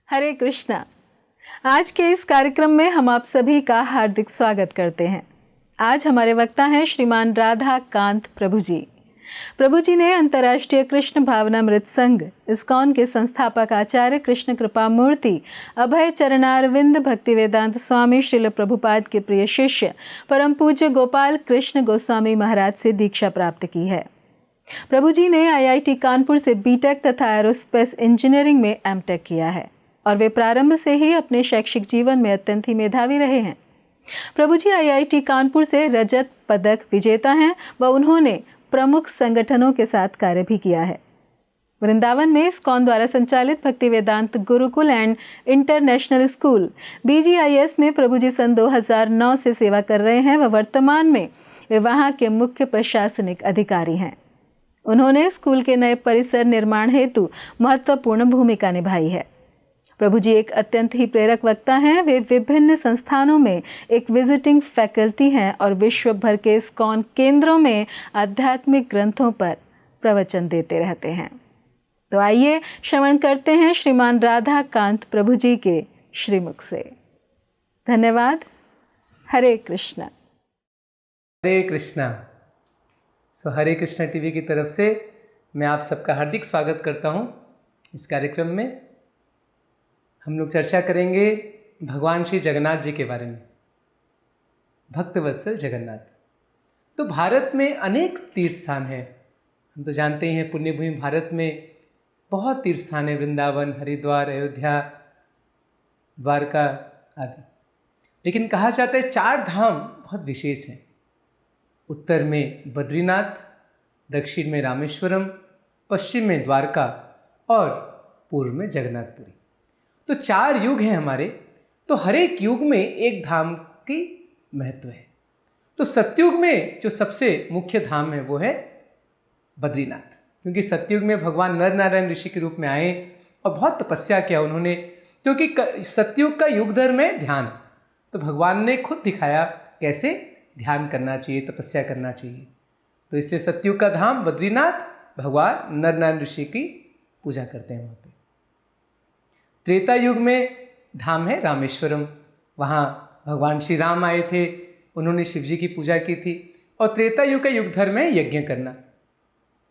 हरे कृष्णा। आज के इस कार्यक्रम में हम आप सभी का हार्दिक स्वागत करते हैं। आज हमारे वक्ता हैं श्रीमान राधा कांत प्रभु जी। प्रभु जी ने अंतर्राष्ट्रीय कृष्ण भावनामृत संघ इस्कॉन के संस्थापक आचार्य कृष्ण कृपा मूर्ति अभय चरणारविंद भक्तिवेदांत स्वामी श्रील प्रभुपाद के प्रिय शिष्य परम पूज्य गोपाल कृष्ण गोस्वामी महाराज से दीक्षा प्राप्त की है। प्रभु जी ने IIT कानपुर से बीटेक तथा एरोस्पेस इंजीनियरिंग में एमटेक किया है और वे प्रारंभ से ही अपने शैक्षिक जीवन में अत्यंत ही मेधावी रहे हैं। प्रभु जी IIT कानपुर से रजत पदक विजेता हैं व उन्होंने प्रमुख संगठनों के साथ कार्य भी किया है। वृंदावन में इस्कॉन द्वारा संचालित Bhakti Vedanta Gurukul and international school BGIS में प्रभु जी सन 2009 से सेवा कर रहे हैं व वर्तमान में वे वहाँ के मुख्य प्रशासनिक अधिकारी हैं। उन्होंने स्कूल के नए परिसर निर्माण हेतु महत्वपूर्ण भूमिका निभाई है। प्रभु जी एक अत्यंत ही प्रेरक वक्ता हैं। वे विभिन्न संस्थानों में एक विजिटिंग फैकल्टी हैं और विश्व भर के इस्कॉन केंद्रों में आध्यात्मिक ग्रंथों पर प्रवचन देते रहते हैं। तो आइए श्रवण करते हैं श्रीमान राधा कांत प्रभु जी के श्रीमुख से। धन्यवाद। हरे कृष्णा। हरे कृष्णा। हरे कृष्णा टीवी की तरफ से मैं आप सबका हार्दिक स्वागत करता हूं। इस कार्यक्रम में हम लोग चर्चा करेंगे भगवान श्री जगन्नाथ जी के बारे में। भक्तवत्सल जगन्नाथ। तो भारत में अनेक तीर्थ स्थान हैं। हम तो जानते ही हैं पुण्यभूमि भारत में बहुत तीर्थ स्थान है, वृंदावन, हरिद्वार, अयोध्या, द्वारका आदि। लेकिन कहा जाता है 4 धाम बहुत विशेष हैं। उत्तर में बद्रीनाथ, दक्षिण में रामेश्वरम, पश्चिम में द्वारका और पूर्व में जगन्नाथपुरी। तो 4 युग हैं हमारे। तो हर एक युग में एक धाम की महत्व है। तो सतयुग में जो सबसे मुख्य धाम है वो है बद्रीनाथ, क्योंकि सतयुग में भगवान नर नारायण ऋषि के रूप में आए और बहुत तपस्या किया उन्होंने, क्योंकि सतयुग का युग धर्म है ध्यान। तो भगवान ने खुद दिखाया कैसे ध्यान करना चाहिए, तपस्या करना चाहिए। तो इसलिए सतयुग का धाम बद्रीनाथ, भगवान नर नारायण ऋषि की पूजा करते हैं वहाँ पे। त्रेता युग में धाम है रामेश्वरम। वहाँ भगवान श्री राम आए थे, उन्होंने शिव जी की पूजा की थी। और त्रेता युग का युग धर्म है यज्ञ करना।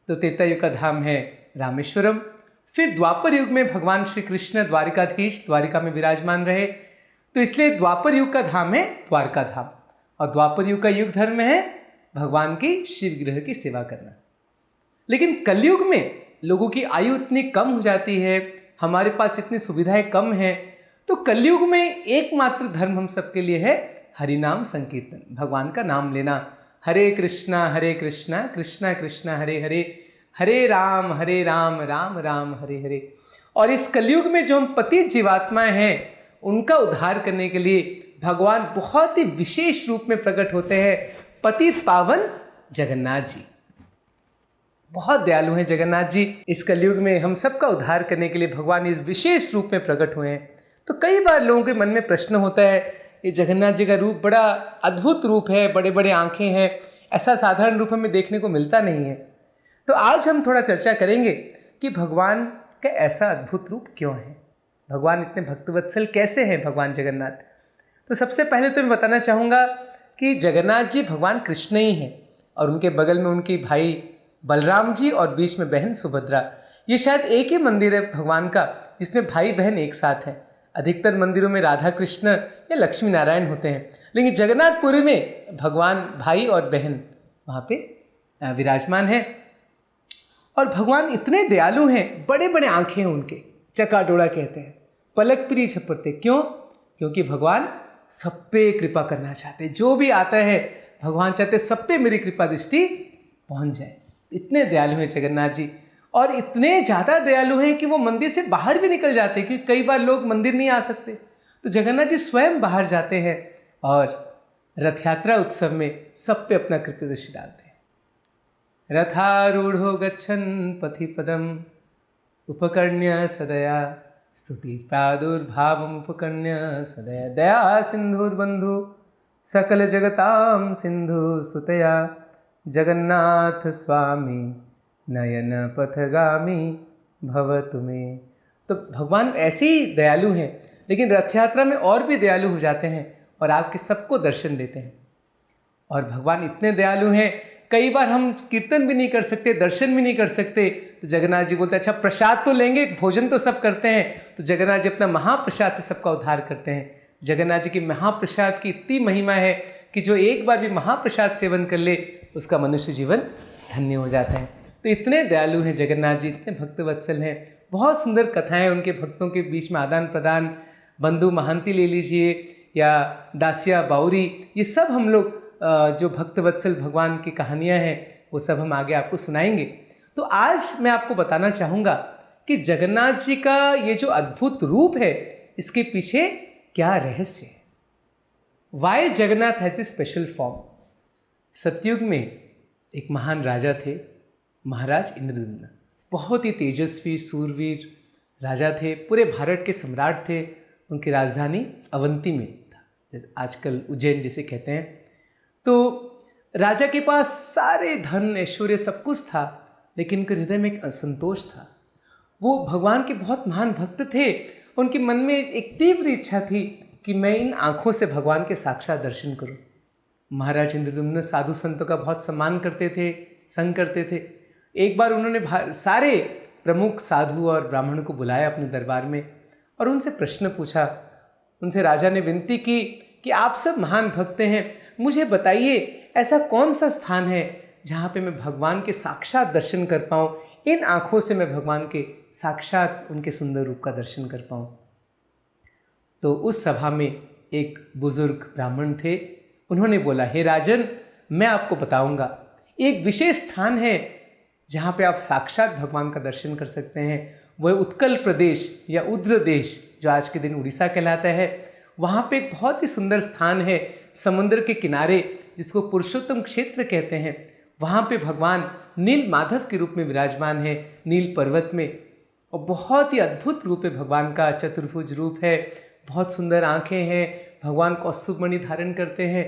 तो त्रेता युग का धाम है रामेश्वरम। फिर द्वापर युग में भगवान श्री कृष्ण द्वारिकाधीश द्वारिका में विराजमान रहे, तो इसलिए द्वापर युग का धाम है द्वारका धाम। और द्वापर युग का युग धर्म है भगवान की शिव गृह की सेवा करना। लेकिन कलयुग में लोगों की आयु इतनी कम हो जाती है, हमारे पास इतनी सुविधाएं कम हैं, तो कलयुग में एकमात्र धर्म हम सबके लिए है हरिनाम संकीर्तन, भगवान का नाम लेना। हरे कृष्णा कृष्णा कृष्णा हरे हरे, हरे राम राम राम हरे हरे। और इस कलयुग में जो हम पतित जीवात्माएं हैं उनका उद्धार करने के लिए भगवान बहुत ही विशेष रूप में प्रकट होते हैं। पतित पावन जगन्नाथ जी बहुत दयालु हैं। जगन्नाथ जी इस कलयुग में हम सबका उद्धार करने के लिए भगवान इस विशेष रूप में प्रकट हुए हैं। तो कई बार लोगों के मन में प्रश्न होता है, ये जगन्नाथ जी का रूप बड़ा अद्भुत रूप है, बड़े बड़े आंखें हैं, ऐसा साधारण रूप हमें देखने को मिलता नहीं है। तो आज हम थोड़ा चर्चा करेंगे कि भगवान का ऐसा अद्भुत रूप क्यों है, भगवान इतने भक्तवत्सल कैसे हैं भगवान जगन्नाथ। तो सबसे पहले तो मैं बताना चाहूँगा कि जगन्नाथ जी भगवान कृष्ण ही हैं और उनके बगल में उनकी भाई बलराम जी और बीच में बहन सुभद्रा। ये शायद एक ही मंदिर है भगवान का जिसमें भाई बहन एक साथ हैं। अधिकतर मंदिरों में राधा कृष्ण या लक्ष्मी नारायण होते हैं, लेकिन जगन्नाथपुरी में भगवान भाई और बहन वहाँ पे विराजमान हैं। और भगवान इतने दयालु हैं, बड़े बड़े आंखें हैं उनके, चकाडोला कहते हैं, पलक पिरी झपटते। क्यों? क्योंकि भगवान सब पे कृपा करना चाहते। जो भी आता है भगवान चाहते सब पे मेरी कृपा दृष्टि पहुँच जाए। इतने दयालु हैं जगन्नाथ जी। और इतने ज़्यादा दयालु हैं कि वो मंदिर से बाहर भी निकल जाते हैं, क्योंकि कई बार लोग मंदिर नहीं आ सकते, तो जगन्नाथ जी स्वयं बाहर जाते हैं और रथ यात्रा उत्सव में सब पे अपना कृपा दृष्टि डालते हैं। रथारूढ़ो गच्छन् पथि पदम उपकर्ण्य सदया स्तुति प्रादुर्भावम उपकर्ण्य सदया दया सिंधुर्बंधु सकल जगताम सिंधु सुतया जगन्नाथ स्वामी नयन पथगामी भव तुम्हें। तो भगवान ऐसे ही दयालु हैं, लेकिन रथ यात्रा में और भी दयालु हो जाते हैं और आपके सबको दर्शन देते हैं। और भगवान इतने दयालु हैं, कई बार हम कीर्तन भी नहीं कर सकते, दर्शन भी नहीं कर सकते, तो जगन्नाथ जी बोलते हैं अच्छा प्रसाद तो लेंगे, भोजन तो सब करते हैं। तो जगन्नाथ जी अपना महाप्रसाद से सबका उद्धार करते हैं। जगन्नाथ जी की महाप्रसाद की इतनी महिमा है कि जो एक बार भी महाप्रसाद सेवन कर ले उसका मनुष्य जीवन धन्य हो जाता है। तो इतने दयालु हैं जगन्नाथ जी, इतने भक्तवत्सल हैं। बहुत सुंदर कथाएं उनके भक्तों के बीच में आदान प्रदान, बंधु महांती ले लीजिए या दासिया बाउरी, ये सब हम लोग जो भक्तवत्सल भगवान की कहानियां हैं वो सब हम आगे आपको सुनाएंगे। तो आज मैं आपको बताना चाहूँगा कि जगन्नाथ जी का ये जो अद्भुत रूप है इसके पीछे क्या रहस्य है। Why Jagannath has a special form. Satyug में एक महान राजा थे, महाराज इंद्रद्युम्न। बहुत ही तेजस्वी सूरवीर राजा थे, पूरे भारत के सम्राट थे। उनकी राजधानी अवंती में था, जैसे आजकल उज्जैन जिसे कहते हैं। तो राजा के पास सारे धन ऐश्वर्य सब कुछ था, लेकिन उनके हृदय में एक असंतोष था। वो भगवान के बहुत महान भक्त थे। उनके मन में एक तीव्र इच्छा थी कि मैं इन आँखों से भगवान के साक्षात दर्शन करूं। महाराज इंद्रद्युम्न साधु संतों का बहुत सम्मान करते थे, संग करते थे। एक बार उन्होंने सारे प्रमुख साधु और ब्राह्मण को बुलाया अपने दरबार में और उनसे प्रश्न पूछा। उनसे राजा ने विनती की कि आप सब महान भक्त हैं, मुझे बताइए ऐसा कौन सा स्थान है जहाँ पे मैं भगवान के साक्षात दर्शन कर पाऊँ, इन आँखों से मैं भगवान के साक्षात उनके सुंदर रूप का दर्शन कर पाऊँ। तो उस सभा में एक बुजुर्ग ब्राह्मण थे, उन्होंने बोला हे राजन, मैं आपको बताऊंगा एक विशेष स्थान है जहाँ पे आप साक्षात भगवान का दर्शन कर सकते हैं। वह उत्कल प्रदेश या उद्र देश जो आज के दिन उड़ीसा कहलाता है, वहाँ पे एक बहुत ही सुंदर स्थान है समुद्र के किनारे जिसको पुरुषोत्तम क्षेत्र कहते हैं। वहाँ पे भगवान नील माधव के रूप में विराजमान है, नील पर्वत में, और बहुत ही अद्भुत रूप है भगवान का। चतुर्भुज रूप है, बहुत सुंदर आंखें हैं, भगवान कौस्तुभ मणि धारण करते हैं।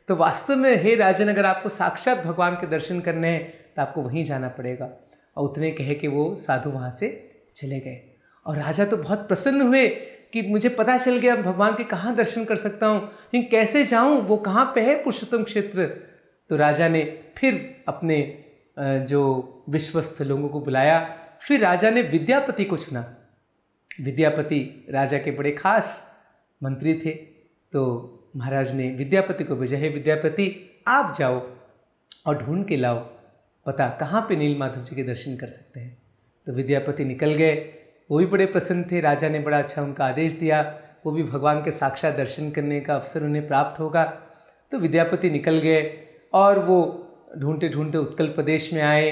तो वास्तव में हे राजन, अगर आपको साक्षात भगवान के दर्शन करने हैं तो आपको वहीं जाना पड़ेगा। और उतने कहे कि वो साधु वहाँ से चले गए। और राजा तो बहुत प्रसन्न हुए कि मुझे पता चल गया भगवान के कहाँ दर्शन कर सकता हूँ, लेकिन कैसे जाऊँ, वो कहाँ पे है पुरुषोत्तम क्षेत्र। तो राजा ने फिर अपने जो विश्वस्त लोगों को बुलाया। फिर राजा ने विद्यापति को चुना। विद्यापति राजा के बड़े खास मंत्री थे। तो महाराज ने विद्यापति को भेजा, हे विद्यापति आप जाओ और ढूंढ के लाओ पता कहाँ पे नील माधव जी के दर्शन कर सकते हैं। तो विद्यापति निकल गए, वो भी बड़े प्रसन्न थे। राजा ने बड़ा अच्छा उनका आदेश दिया, वो भी भगवान के साक्षात दर्शन करने का अवसर उन्हें प्राप्त होगा। तो विद्यापति निकल गए और वो ढूंढते ढूंढते उत्कल प्रदेश में आए।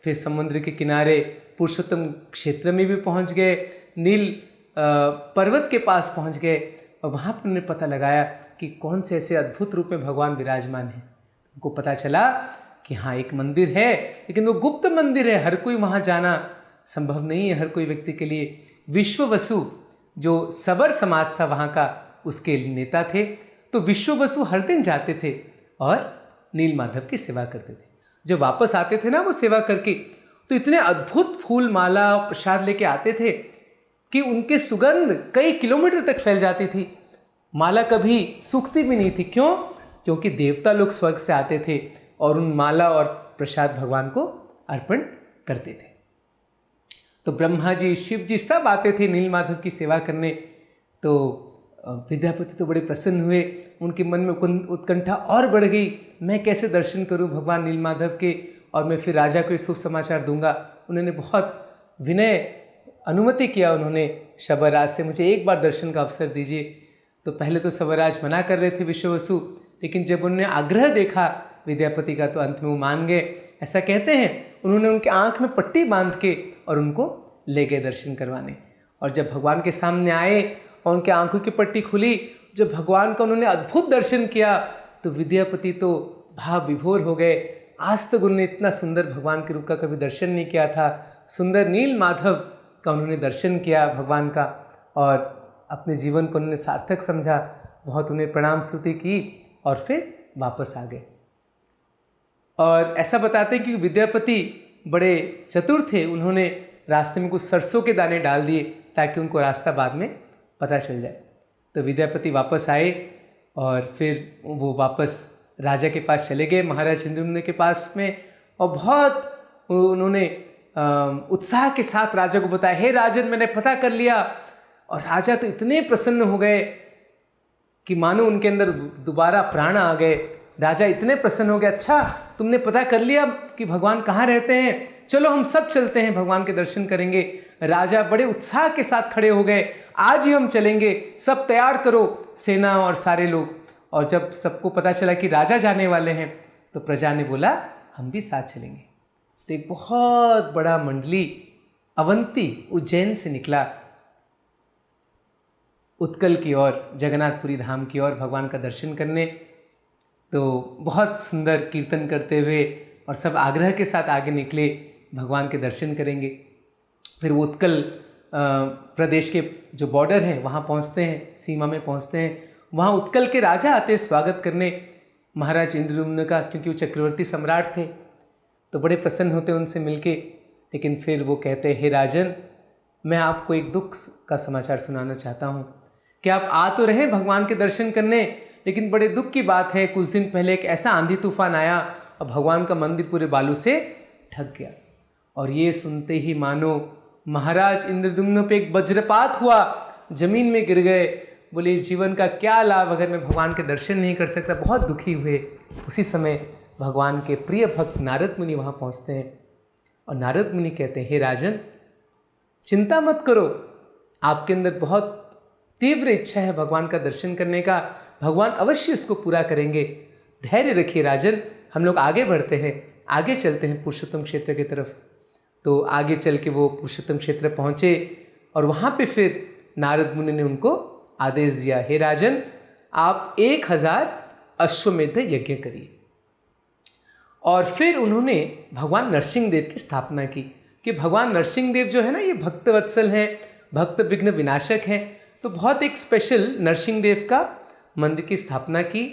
फिर समुद्र के किनारे पुरुषोत्तम क्षेत्र में भी पहुंच गए, नील पर्वत के पास पहुंच गए और वहाँ पर उन्हें पता लगाया कि कौन से ऐसे अद्भुत रूप में भगवान विराजमान है। उनको पता चला कि हाँ एक मंदिर है, लेकिन वो गुप्त मंदिर है, हर कोई वहाँ जाना संभव नहीं है हर कोई व्यक्ति के लिए। विश्ववसु जो सबर समाज था वहाँ का, उसके नेता थे। तो विश्ववसु हर दिन जाते थे और नील माधव की सेवा करते थे। जब वापस आते थे ना वो सेवा करके, तो इतने अद्भुत फूल माला और प्रसाद लेके आते थे कि उनके सुगंध कई किलोमीटर तक फैल जाती थी। माला कभी सूखती भी नहीं थी। क्यों? क्योंकि देवता लोग स्वर्ग से आते थे और उन माला और प्रसाद भगवान को अर्पण करते थे। तो ब्रह्मा जी, शिव जी सब आते थे नील माधव की सेवा करने। तो विद्यापति तो बड़े प्रसन्न हुए, उनके मन में उत्कंठा और बढ़ गई, मैं कैसे दर्शन करूं भगवान नील माधव के, और मैं फिर राजा को ये शुभ समाचार दूंगा। उन्होंने बहुत विनय अनुमति किया उन्होंने शबरराज से, मुझे एक बार दर्शन का अवसर दीजिए। तो पहले तो शबरराज मना कर रहे थे विश्ववसु, लेकिन जब उन्होंने आग्रह देखा विद्यापति का तो अंत में वो मान गए ऐसा कहते हैं। उन्होंने उनके आँख में पट्टी बांध के और उनको ले गए दर्शन करवाने। और जब भगवान के सामने आए और उनके आंखों की पट्टी खुली, जब भगवान का उन्होंने अद्भुत दर्शन किया तो विद्यापति तो भाव विभोर हो गए। आज तक उन्होंने इतना सुंदर भगवान के रूप का कभी दर्शन नहीं किया था। सुंदर नील माधव का उन्होंने दर्शन किया भगवान का, और अपने जीवन को उन्होंने सार्थक समझा। बहुत उन्हें प्रणाम स्तुति की और फिर वापस आ गए। और ऐसा बताते हैं कि विद्यापति बड़े चतुर थे। उन्होंने रास्ते में कुछ सरसों के दाने डाल दिए ताकि उनको रास्ता बाद में पता चल जाए। तो विद्यापति वापस आए और फिर वो वापस राजा के पास चले गए, महाराज इंद्रद्युम्न के पास में, और बहुत उन्होंने उत्साह के साथ राजा को बताया, हे राजन मैंने पता कर लिया। और राजा तो इतने प्रसन्न हो गए कि मानो उनके अंदर दोबारा प्राण आ गए। राजा इतने प्रसन्न हो गए, अच्छा तुमने पता कर लिया कि भगवान कहाँ रहते हैं, चलो हम सब चलते हैं, भगवान के दर्शन करेंगे। राजा बड़े उत्साह के साथ खड़े हो गए, आज ही हम चलेंगे, सब तैयार करो, सेना और सारे लोग। और जब सबको पता चला कि राजा जाने वाले हैं तो प्रजा ने बोला हम भी साथ चलेंगे। तो एक बहुत बड़ा मंडली अवंती उज्जैन से निकला उत्कल की ओर, जगन्नाथपुरी धाम की ओर भगवान का दर्शन करने। तो बहुत सुंदर कीर्तन करते हुए और सब आग्रह के साथ आगे निकले, भगवान के दर्शन करेंगे। फिर वो उत्कल प्रदेश के जो बॉर्डर है वहाँ पहुँचते हैं, सीमा में पहुँचते हैं। वहाँ उत्कल के राजा आते हैं स्वागत करने महाराज इंद्रद्युम्न का, क्योंकि वो चक्रवर्ती सम्राट थे। तो बड़े प्रसन्न होते उनसे मिलके। लेकिन फिर वो कहते हैं, हे राजन मैं आपको एक दुख का समाचार सुनाना चाहता हूँ कि आप आ तो रहे भगवान के दर्शन करने, लेकिन बड़े दुख की बात है, कुछ दिन पहले एक ऐसा आंधी तूफान आया और भगवान का मंदिर पूरे बालू से ढक गया। और ये सुनते ही मानो महाराज इंद्रद्युम्न पे एक वज्रपात हुआ, जमीन में गिर गए। बोले जीवन का क्या लाभ अगर मैं भगवान के दर्शन नहीं कर सकता, बहुत दुखी हुए। उसी समय भगवान के प्रिय भक्त नारद मुनि वहाँ पहुँचते हैं और नारद मुनि कहते हैं, हे राजन चिंता मत करो, आपके अंदर बहुत तीव्र इच्छा है भगवान का दर्शन करने का, भगवान अवश्य उसको पूरा करेंगे। धैर्य रखिए राजन, हम लोग आगे बढ़ते हैं, आगे चलते हैं पुरुषोत्तम क्षेत्र की तरफ। तो आगे चल के वो पुरुषोत्तम क्षेत्र पहुँचे और वहाँ पे फिर नारद मुनि ने उनको आदेश दिया, हे राजन आप 1000 अश्वमेध यज्ञ करिए। और फिर उन्होंने भगवान नरसिंह देव की स्थापना की कि भगवान नरसिंह देव जो है ना, ये भक्त वत्सल हैं, भक्त विघ्न विनाशक हैं। तो बहुत एक स्पेशल नरसिंह देव का मंदिर की स्थापना की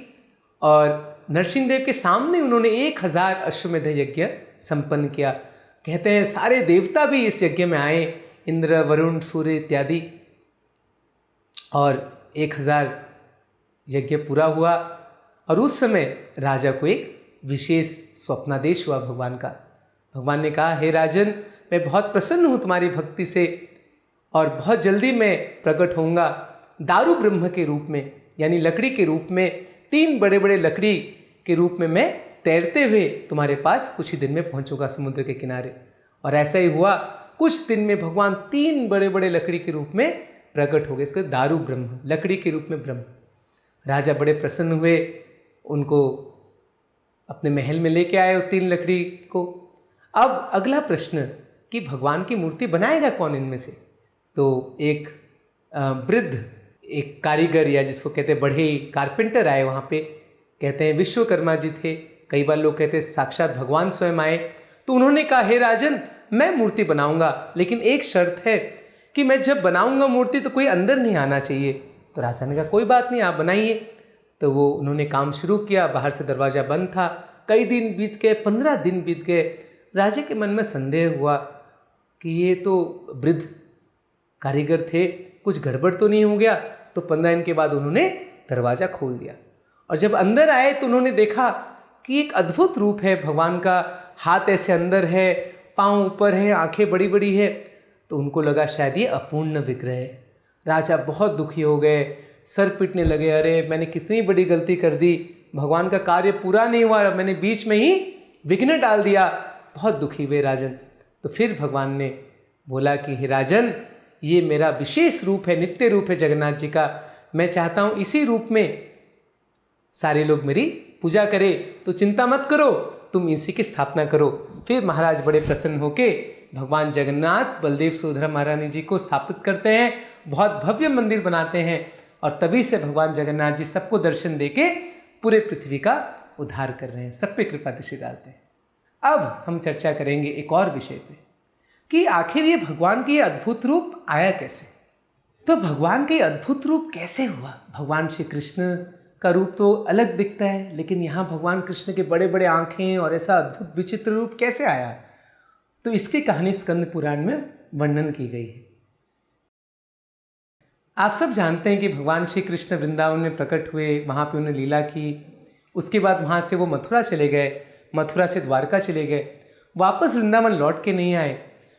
और नरसिंह देव के सामने उन्होंने 1000 अश्वमेध यज्ञ संपन्न किया। कहते हैं सारे देवता भी इस यज्ञ में आए, इंद्र वरुण सूर्य इत्यादि, और 1000 यज्ञ पूरा हुआ। और उस समय राजा को एक विशेष स्वप्नादेश हुआ भगवान का। भगवान ने कहा, हे राजन मैं बहुत प्रसन्न हूँ तुम्हारी भक्ति से और बहुत जल्दी मैं प्रकट होऊंगा दारू ब्रह्म के रूप में, यानी लकड़ी के रूप में। 3 बड़े बड़े लकड़ी के रूप में मैं तैरते हुए तुम्हारे पास कुछ ही दिन में पहुंचूंगा समुद्र के किनारे। और ऐसा ही हुआ, कुछ दिन में भगवान 3 बड़े बड़े लकड़ी के रूप में प्रकट हो गए। इसको दारू ब्रह्म, लकड़ी के रूप में ब्रह्म। राजा बड़े प्रसन्न हुए, उनको अपने महल में लेके आए वो 3 लकड़ी को। अब अगला प्रश्न कि भगवान की मूर्ति बनाएगा कौन इनमें से? तो एक वृद्ध एक कारीगर या जिसको कहते हैं बढ़ई कारपेंटर आए वहाँ पे। कहते हैं विश्वकर्मा जी थे, कई बार लोग कहते हैं साक्षात भगवान स्वयं आए। तो उन्होंने कहा, हे राजन मैं मूर्ति बनाऊंगा, लेकिन एक शर्त है कि मैं जब बनाऊंगा मूर्ति तो कोई अंदर नहीं आना चाहिए। तो राजा ने कहा कोई बात नहीं, आप बनाइए। तो वो उन्होंने काम शुरू किया, बाहर से दरवाज़ा बंद था। कई दिन बीत गए, 15 दिन बीत गए। राजा के मन में संदेह हुआ कि ये तो वृद्ध कारीगर थे, कुछ गड़बड़ तो नहीं हो गया। तो 15 दिन के बाद उन्होंने दरवाज़ा खोल दिया और जब अंदर आए तो उन्होंने देखा कि एक अद्भुत रूप है भगवान का। हाथ ऐसे अंदर है, पाँव ऊपर हैं, आंखें बड़ी बड़ी है। तो उनको लगा शायद ये अपूर्ण विग्रह है। राजा बहुत दुखी हो गए, सर पीटने लगे, अरे मैंने कितनी बड़ी गलती कर दी, भगवान का कार्य पूरा नहीं हुआ, मैंने बीच में ही विघ्न डाल दिया। बहुत दुखी हुए राजन। तो फिर भगवान ने बोला कि हे राजन ये मेरा विशेष रूप है, नित्य रूप है जगन्नाथ जी का, मैं चाहता हूँ इसी रूप में सारे लोग मेरी पूजा करें। तो चिंता मत करो, तुम इसी की स्थापना करो। फिर महाराज बड़े प्रसन्न होके भगवान जगन्नाथ बलदेव सुभद्रा महारानी जी को स्थापित करते हैं, बहुत भव्य मंदिर बनाते हैं, और तभी से भगवान जगन्नाथ जी सबको दर्शन देके पूरे पृथ्वी का उद्धार कर रहे हैं, सब पे कृपा दृष्टि डालते हैं। अब हम चर्चा करेंगे एक और विषय पे कि आखिर ये भगवान की अद्भुत रूप आया कैसे। तो भगवान का अद्भुत रूप कैसे हुआ? भगवान श्री कृष्ण का रूप तो अलग दिखता है, लेकिन यहाँ भगवान कृष्ण के बड़े बड़े आंखें और ऐसा अद्भुत विचित्र रूप कैसे आया? तो इसकी कहानी स्कंद पुराण में वर्णन की गई है। आप सब जानते हैं कि भगवान श्री कृष्ण वृंदावन में प्रकट हुए, वहाँ पे उन्होंने लीला की, उसके बाद वहाँ से वो मथुरा चले गए, मथुरा से द्वारका चले गए, वापस वृंदावन लौट के नहीं आए,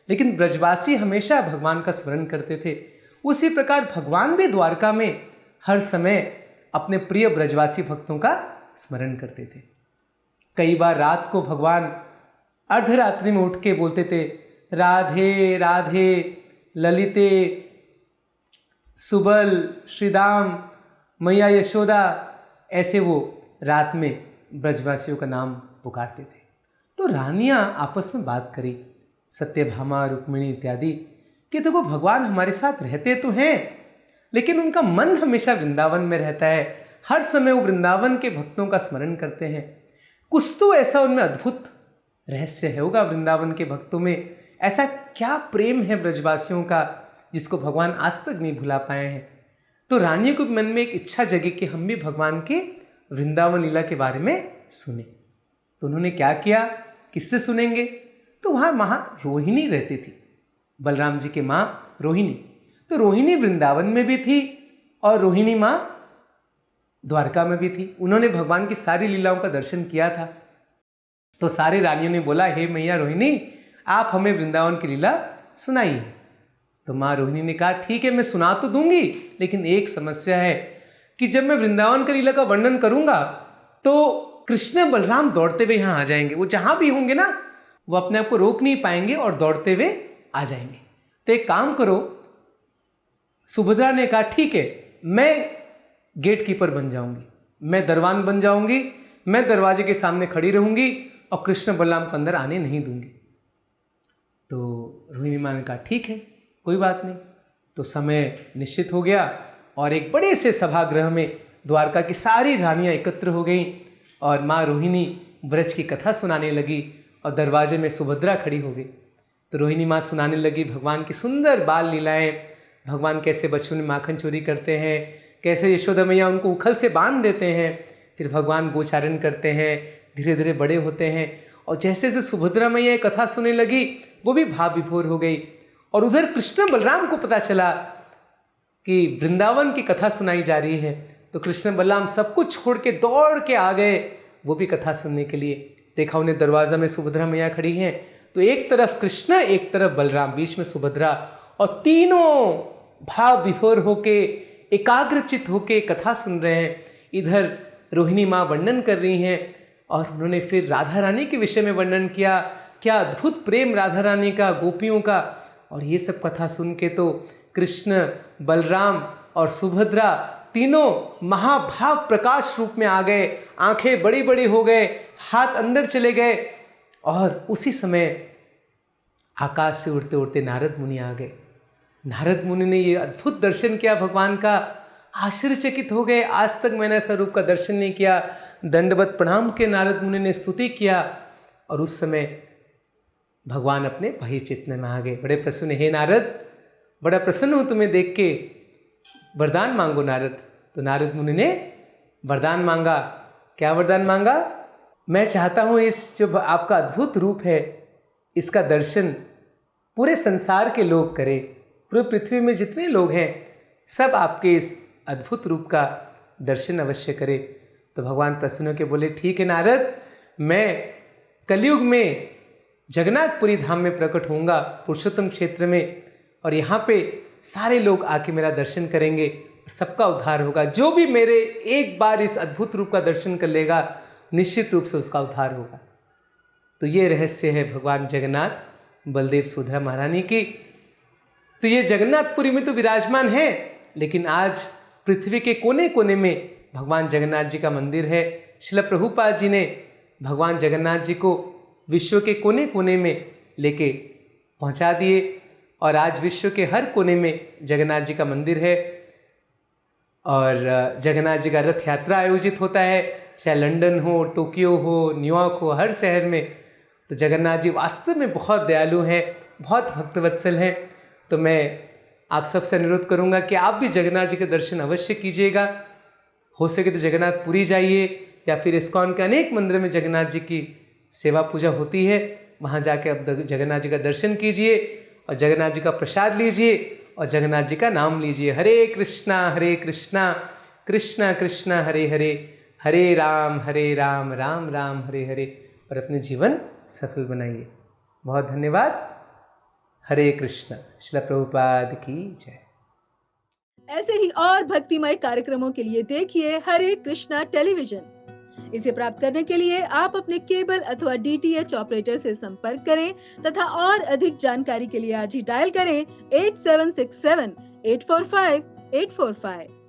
लेकिन ब्रजवासी हमेशा भगवान का स्मरण करते थे। उसी प्रकार भगवान भी द्वारका में हर समय अपने प्रिय ब्रजवासी भक्तों का स्मरण करते थे। कई बार रात को भगवान अर्धरात्रि में उठ के बोलते थे, राधे राधे ललिते सुबल श्रीदाम मैया यशोदा, ऐसे वो रात में ब्रजवासियों का नाम पुकारते थे। तो रानियां आपस में बात करी, सत्यभामा रुक्मिणी इत्यादि, कि देखो भगवान हमारे साथ रहते तो हैं, लेकिन उनका मन हमेशा वृंदावन में रहता है, हर समय वो वृंदावन के भक्तों का स्मरण करते हैं। कुछ तो ऐसा उनमें अद्भुत रहस्य है होगा वृंदावन के भक्तों में, ऐसा क्या प्रेम है ब्रजवासियों का जिसको भगवान आज तक नहीं भुला पाए हैं। तो रानियों के मन में एक इच्छा जगी कि हम भी भगवान के वृंदावन लीला के बारे में सुने। तो उन्होंने क्या किया, किससे सुनेंगे? तो वहाँ रोहिणी रहती थी, बलराम जी की माँ रोहिणी। तो रोहिणी वृंदावन में भी थी और रोहिणी माँ द्वारका में भी थी। उन्होंने भगवान की सारी लीलाओं का दर्शन किया था। तो सारे रानियों ने बोला, हे मैया रोहिणी, आप हमें वृंदावन की लीला सुनाइए। तो माँ रोहिणी ने कहा, ठीक है मैं सुना तो दूंगी, लेकिन एक समस्या है कि जब मैं वृंदावन की लीला का वर्णन करूंगा तो कृष्ण बलराम दौड़ते हुए यहाँ आ जाएंगे। वो जहाँ भी होंगे ना, वो अपने आप को रोक नहीं पाएंगे और दौड़ते हुए आ जाएंगे। तो एक काम करो, सुभद्रा ने कहा, ठीक है मैं गेट कीपर बन जाऊंगी, मैं दरवान बन जाऊंगी, मैं दरवाजे के सामने खड़ी रहूंगी और कृष्ण बलराम को अंदर आने नहीं दूंगी। तो रोहिणी माँ ने कहा, ठीक है कोई बात नहीं। तो समय निश्चित हो गया और एक बड़े से सभागृह में द्वारका की सारी रानियां एकत्र हो गईं और माँ रोहिणी ब्रज की कथा सुनाने लगी और दरवाजे में सुभद्रा खड़ी हो गई। तो रोहिणी माँ सुनाने लगी भगवान की सुंदर बाल लीलाएं, भगवान कैसे बच्चों में माखन चोरी करते हैं, कैसे यशोदा मैया उनको उखल से बांध देते हैं, फिर भगवान गोचारण करते हैं, धीरे धीरे बड़े होते हैं। और जैसे जैसे सुभद्रा मैया कथा सुनने लगी वो भी भाव विभोर हो गई। और उधर कृष्ण बलराम को पता चला कि वृंदावन की कथा सुनाई जा रही है, तो कृष्ण बलराम सब कुछ छोड़ के दौड़ के आ गए वो भी कथा सुनने के लिए। देखा उन्हें दरवाजा में सुभद्रा मैया खड़ी हैं, तो एक तरफ कृष्ण एक तरफ बलराम, बीच में सुभद्रा, और तीनों भाव विभोर होके एकाग्रचित होके कथा सुन रहे हैं। इधर रोहिणी माँ वर्णन कर रही हैं और उन्होंने फिर राधा रानी के विषय में वर्णन किया, क्या अद्भुत प्रेम राधा रानी का गोपियों का। और ये सब कथा सुन के तो कृष्ण बलराम और सुभद्रा तीनों महाभाव प्रकाश रूप में आ गए, आंखें बड़ी बड़ी हो गए, हाथ अंदर चले गए। और उसी समय आकाश से उड़ते उड़ते नारद मुनि आ गए। नारद मुनि ने ये अद्भुत दर्शन किया भगवान का, आश्चर्यचकित हो गए, आज तक मैंने ऐसा रूप का दर्शन नहीं किया। दंडवत प्रणाम के नारद मुनि ने स्तुति किया और उस समय भगवान अपने भय चेतन में आ गए। बड़े प्रसन्न, हे नारद बड़ा प्रसन्न हूँ तुम्हें देख के, वरदान मांगो नारद। तो नारद मुनि ने वरदान मांगा। क्या वरदान मांगा? मैं चाहता हूँ इस जो आपका अद्भुत रूप है इसका दर्शन पूरे संसार के लोग करें, पूरे पृथ्वी में जितने लोग हैं सब आपके इस अद्भुत रूप का दर्शन अवश्य करें। तो भगवान प्रसन्न होकर बोले, ठीक है नारद, मैं कलयुग में जगन्नाथपुरी धाम में प्रकट होऊंगा, पुरुषोत्तम क्षेत्र में, और यहाँ पे सारे लोग आके मेरा दर्शन करेंगे, सबका उद्धार होगा। जो भी मेरे एक बार इस अद्भुत रूप का दर्शन कर लेगा निश्चित रूप से उसका उद्धार होगा। तो ये रहस्य है भगवान जगन्नाथ बलदेव सुभद्रा महारानी की। तो ये जगन्नाथपुरी में तो विराजमान है, लेकिन आज पृथ्वी के कोने कोने में भगवान जगन्नाथ जी का मंदिर है। श्रील प्रभुपाद जी ने भगवान जगन्नाथ जी को विश्व के कोने कोने में लेके पहुंचा दिए और आज विश्व के हर कोने में जगन्नाथ जी का मंदिर है और जगन्नाथ जी का रथ यात्रा आयोजित होता है, चाहे लंदन हो, टोक्यो हो, न्यूयॉर्क हो, हर शहर में। तो जगन्नाथ जी वास्तव में बहुत दयालु हैं, बहुत भक्तवत्सल हैं। तो मैं आप सबसे अनुरोध करूंगा कि आप भी जगन्नाथ जी के दर्शन अवश्य कीजिएगा। हो सके तो जगन्नाथपुरी जाइए या फिर इस्कॉन के अनेक मंदिर में जगन्नाथ जी की सेवा पूजा होती है, वहाँ जाके आप जगन्नाथ जी का दर्शन कीजिए और जगन्नाथ जी का प्रसाद लीजिए और जगन्नाथ जी का नाम लीजिए। हरे कृष्णा कृष्णा कृष्णा हरे हरे, हरे राम राम राम हरे हरे, और अपने जीवन सफल बनाइए। बहुत धन्यवाद। हरे कृष्णा। श्रील प्रभुपाद की जय। ऐसे ही और भक्तिमय कार्यक्रमों के लिए देखिए हरे कृष्णा टेलीविजन। इसे प्राप्त करने के लिए आप अपने केबल अथवा DTH ऑपरेटर से संपर्क करें तथा और अधिक जानकारी के लिए आज ही डायल करें 8767 845 845।